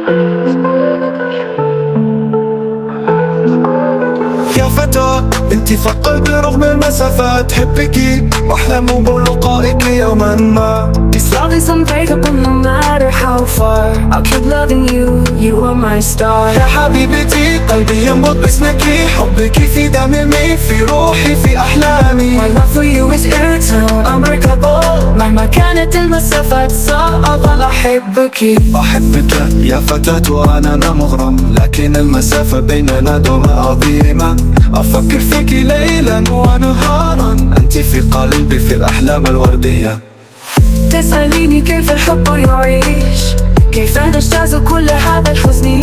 يا فتاة انتي في قلبي رغم المسافات، حبك واحلم بلقائك يوما ما. This love is unbreakable no matter how far. I'll keep loving you, you are my star. يا حبيبتي قلبي ينبض باسمك، حبك في دمي في روحي في أحلامي. My love for you is eternal, unbreakable. مهما كانت المسافات سأظل أحبك. أحبك يا فتاة وأنا مغرم، لكن المسافة بيننا دوما عظيمة. أفكر فيك ليلا ونهارا، أنت في قلبي في الأحلام الوردية. تسأليني كيف الحب يعيش، كيف نجتاز كل هذا الحزن.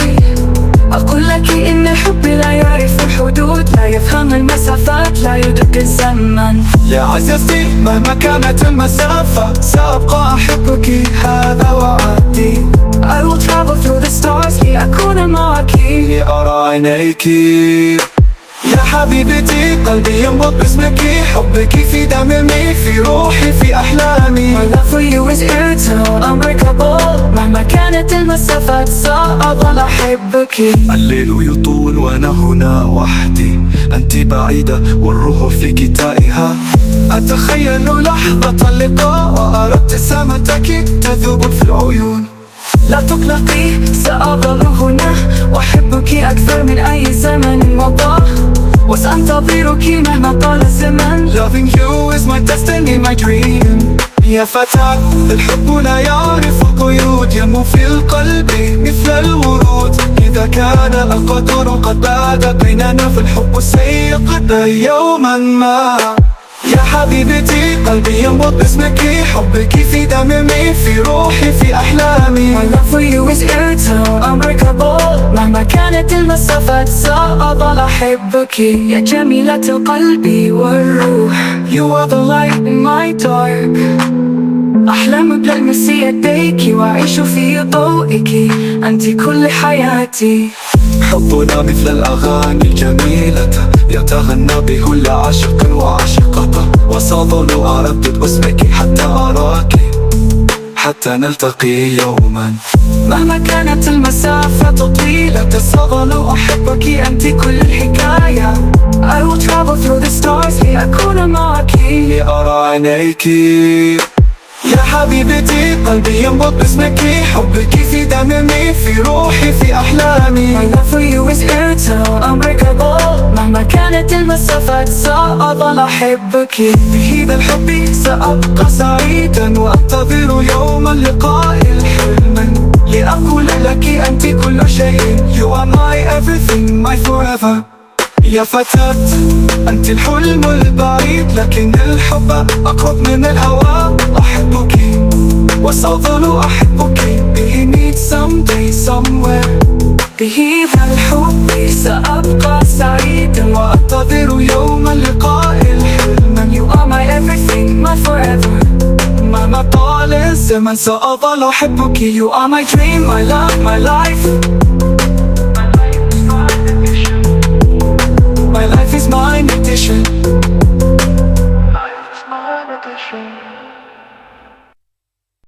أقول لك إن الحب لا يعرف الحدود، لا يفهم المسافات، لا يدق الزمن. يا عزيزتي مهما كانت المسافة سأبقى أحبك، هذا وعدي. I will travel through the stars لأكون معك. لأرى عينيك يا حبيبتي قلبي ينبض باسمك، حبك في دمي في روحي في أحلامي. My love for you is eternal, unbreakable. مهما كانت المسافات سأظل أحبك. الليل يطول وأنا هنا وحدي، أنت بعيدة والروح في كتائها. أتخيل لحظة اللقاء وأرى ابتسامتك تذوب في العيون. لا تقلقي سأظل هنا وأحبك أكثر من أي زمن مضى، وسأنتظرك مهما طال الزمن. Loving you is my destiny, my dream. يا فتاة الحب لا يعرف القيود، ينمو في القلب مثل الورود. إذا كان القدر قد بات بيننا فالحب سيقضي يوما ما. يا حبيبتي قلبي ينبض باسمك، حبك في دمي في روحي في أحلامي. My love for you is eternal, unbreakable. مهما كانت المسافات سأظل أحبك. يا جميلة القلب والروح، You are the light in my dark. أحلم بلمس يديك وأعيش في ضوئك، أنت كل حياتي. حبنا مثل الأغاني الجميلة يتغنى به العاشق وعاشقة، وسأظل أردد اسمك حتى أراك، حتى نلتقي يوما. مهما كانت المسافة طويلة سأظل أحبك، أنت كل الحكاية. I will travel through the stars لأكون معك. لأرى عينيك يا حبيبتي قلبي ينبض باسمك، حبك في دمي في روحي في أحلامي. My love for you is eternal, unbreakable. مهما كانت المسافات سأظل أحبك. بهذا الحب سأبقى سعيدا وأنتظر يوم اللقاء الحلم، لأقول لك أنت كل شيء. You are my everything, my forever. يا فتاة أنت الحلم البعيد، لكن الحب أقرب من الهوى. أحبك وسأظل أحبك. We meet someday somewhere. بهذا الحب سأبقى سعيدا وأنتظر يوم اللقاء الحلم. You are my everything, my forever. مهما طال الزمن سأظل أحبك. You are my dream, my love, my life.